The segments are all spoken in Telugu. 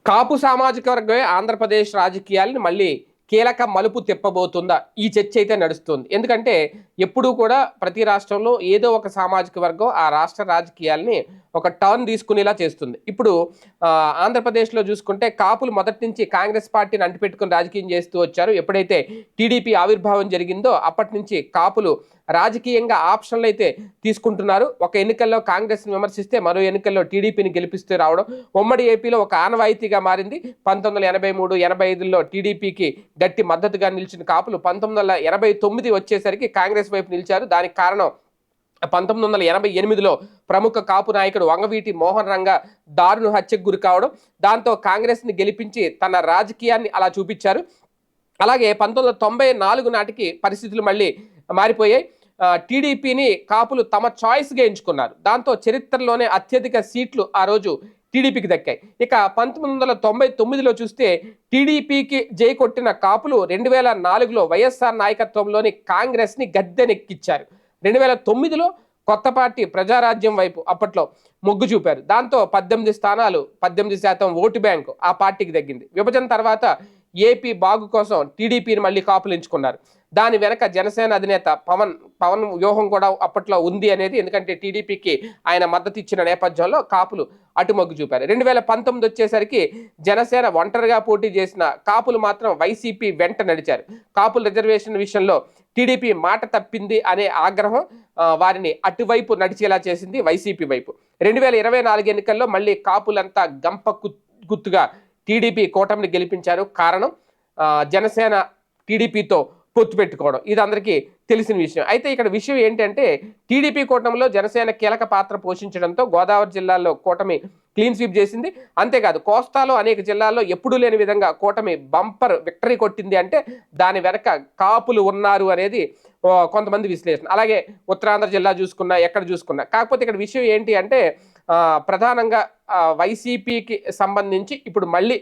కాపు సామాజిక వర్గమే ఆంధ్రప్రదేశ్ రాజకీయాలను మళ్ళీ కీలక మలుపు తిప్పబోతుందా? ఈ చర్చ అయితే నడుస్తుంది. ఎందుకంటే ఎప్పుడూ కూడా ప్రతి రాష్ట్రంలో ఏదో ఒక సామాజిక వర్గం ఆ రాష్ట్ర రాజకీయాల్ని ఒక టర్న్ తీసుకునేలా చేస్తుంది. ఇప్పుడు ఆంధ్రప్రదేశ్‌లో చూసుకుంటే కాపులు మొదటి నుంచి కాంగ్రెస్ పార్టీని అంటిపెట్టుకొని రాజకీయం చేస్తూ వచ్చారు. ఎప్పుడైతే టీడీపీ ఆవిర్భావం జరిగిందో అప్పటి నుంచి కాపులు రాజకీయంగా ఆప్షన్లు అయితే తీసుకుంటున్నారు. ఒక ఎన్నికల్లో కాంగ్రెస్‌ని విమర్శిస్తే మరో ఎన్నికల్లో టీడీపీని గెలిపిస్తూ రావడం ఉమ్మడి ఏపీలో ఒక ఆనవాయితీగా మారింది. 1983, 85లో టీడీపీకి గట్టి మద్దతుగా నిలిచిన కాపులు 1989 వచ్చేసరికి కాంగ్రెస్ వైపు నిలిచారు. దానికి కారణం 1988లో ప్రముఖ కాపు నాయకుడు వంగవీటి మోహన్ రంగ దారుణ హత్యకు గురి కావడం, దాంతో కాంగ్రెస్ని గెలిపించి తన రాజకీయాన్ని అలా చూపించారు. అలాగే 1994 నాటికి పరిస్థితులు మళ్ళీ మారిపోయాయి. టీడీపీని కాపులు తమ చాయిస్గా ఎంచుకున్నారు. దాంతో చరిత్రలోనే అత్యధిక సీట్లు ఆ రోజు టీడీపీకి దక్కాయి. ఇక 1999లో చూస్తే టీడీపీకి జై కొట్టిన కాపులు 2004లో వైఎస్ఆర్ నాయకత్వంలోని కాంగ్రెస్ని గద్దెనెక్కిచ్చారు. 2009లో కొత్త పార్టీ ప్రజారాజ్యం వైపు అప్పట్లో మొగ్గు చూపారు. దాంతో 18 స్థానాలు 18% ఓటు బ్యాంకు ఆ పార్టీకి తగ్గింది. విభజన తర్వాత ఏపీ బాగు కోసం టీడీపీని మళ్ళీ కాపులు ఎంచుకున్నారు. దాని వెనక జనసేన అధినేత పవన్ వ్యూహం కూడా అప్పట్లో ఉంది అనేది, ఎందుకంటే టీడీపీకి ఆయన మద్దతు ఇచ్చిన నేపథ్యంలో కాపులు అటు మొగ్గు చూపారు. 2019 వచ్చేసరికి జనసేన ఒంటరిగా పోటీ చేసిన కాపులు మాత్రం వైసీపీ వెంట నడిచారు. కాపుల రిజర్వేషన్ విషయంలో టీడీపీ మాట తప్పింది అనే ఆగ్రహం వారిని అటువైపు నడిచేలా చేసింది వైసీపీ వైపు. 2024 ఎన్నికల్లో మళ్ళీ కాపులంతా గంప గుత్తుగా టీడీపీ కూటమిని గెలిపించారు. కారణం జనసేన టీడీపీతో పొత్తు పెట్టుకోవడం. ఇది అందరికీ తెలిసిన విషయం. అయితే ఇక్కడ విషయం ఏంటంటే టీడీపీ కూటమిలో జనసేన కీలక పాత్ర పోషించడంతో గోదావరి జిల్లాలో కూటమి క్లీన్ స్వీప్ చేసింది. అంతేకాదు కోస్తాలో అనేక జిల్లాల్లో ఎప్పుడూ లేని విధంగా కూటమి బంపర్ విక్టరీ కొట్టింది. అంటే దాని వెనక కాపులు ఉన్నారు అనేది కొంతమంది విశ్లేషణ. అలాగే ఉత్తరాంధ్ర జిల్లా చూసుకున్నా, ఎక్కడ చూసుకున్నా. కాకపోతే ఇక్కడ విషయం ఏంటి అంటే ప్రధానంగా వైసీపీకి సంబంధించి ఇప్పుడు మళ్ళీ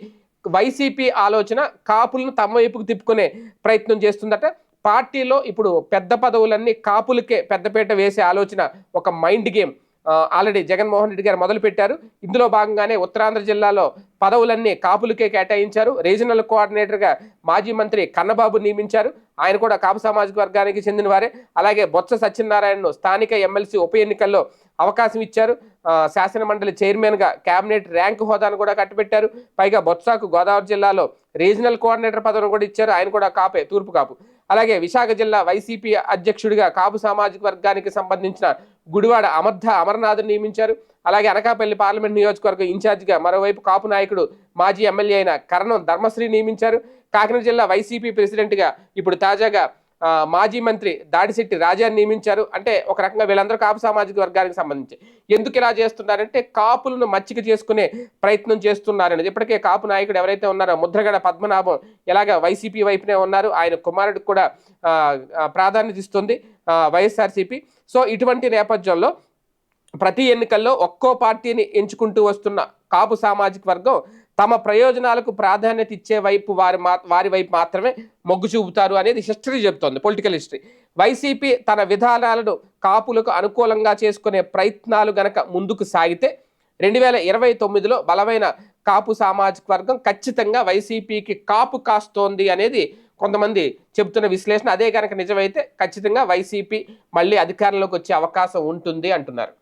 వైసీపీ ఆలోచన కాపులను తమ వైపుకు తిప్పుకునే ప్రయత్నం చేస్తుందట. పార్టీలో ఇప్పుడు పెద్ద పదవులన్నీ కాపులకే పెద్దపీట వేసే ఆలోచన, ఒక mind game already Jaganmohan Reddy గారు మొదలుపెట్టారు. ఇందులో భాగంగానే ఉత్తరాంధ్ర జిల్లాలో పదవులన్నీ కాపులకే కేటాయించారు. రీజనల్ కోఆర్డినేటర్గా మాజీ మంత్రి కన్నబాబు నియమించారు. ఆయన కూడా కాపు సామాజిక వర్గానికి చెందిన వారే. అలాగే బొత్స సత్యనారాయణను స్థానిక ఎమ్మెల్సీ ఉప ఎన్నికల్లో అవకాశం ఇచ్చారు. శాసనమండలి చైర్మన్గా క్యాబినెట్ ర్యాంకు హోదాను కూడా కట్టబెట్టారు. పైగా బొత్సకు గోదావరి జిల్లాలో రీజనల్ కోఆర్డినేటర్ పదవిని కూడా ఇచ్చారు. ఆయన కూడా కాపే, తూర్పు కాపు. అలాగే విశాఖ జిల్లా వైసీపీ అధ్యక్షుడిగా కాపు సామాజిక వర్గానికి సంబంధించిన గుడివాడ అమర్నాథ్ నియమించారు. అలాగే అనకాపల్లి పార్లమెంట్ నియోజకవర్గం ఇన్ఛార్జిగా మరోవైపు కాపు నాయకుడు మాజీ ఎమ్మెల్యే అయిన కరణం ధర్మశ్రీ నియమించారు. కాకినాడ జిల్లా వైసీపీ ప్రెసిడెంట్గా ఇప్పుడు తాజాగా మాజీ మంత్రి దాడిశెట్టి రాజాని నియమించారు. అంటే ఒక రకంగా వీళ్ళందరూ కాపు సామాజిక వర్గానికి సంబంధించి. ఎందుకు ఇలా చేస్తున్నారంటే కాపులను మచ్చిక చేసుకునే ప్రయత్నం చేస్తున్నారనేది. ఇప్పటికే కాపు నాయకుడు ఎవరైతే ఉన్నారో ముద్రగడ పద్మనాభం ఎలాగ వైసీపీ వైపునే ఉన్నారు. ఆయన కుమారుడికి కూడా ప్రాధాన్యత ఇస్తుంది వైఎస్ఆర్సీపీ. సో ఇటువంటి నేపథ్యంలో ప్రతి ఎన్నికల్లో ఒక్కో పార్టీని ఎంచుకుంటూ వస్తున్న కాపు సామాజిక వర్గం తమ ప్రయోజనాలకు ప్రాధాన్యత ఇచ్చే వైపు వారి వైపు మాత్రమే మొగ్గు చూపుతారు అనేది హిస్టరీ చెబుతోంది, పొలిటికల్ హిస్టరీ. వైసీపీ తన విధానాలను కాపులకు అనుకూలంగా చేసుకునే ప్రయత్నాలు గనక ముందుకు సాగితే 2029లో బలమైన కాపు సామాజిక వర్గం ఖచ్చితంగా వైసీపీకి కాపు కాస్తోంది అనేది కొంతమంది చెబుతున్న విశ్లేషణ. అదే కనుక నిజమైతే ఖచ్చితంగా వైసీపీ మళ్ళీ అధికారంలోకి వచ్చే అవకాశం ఉంటుంది అంటున్నారు.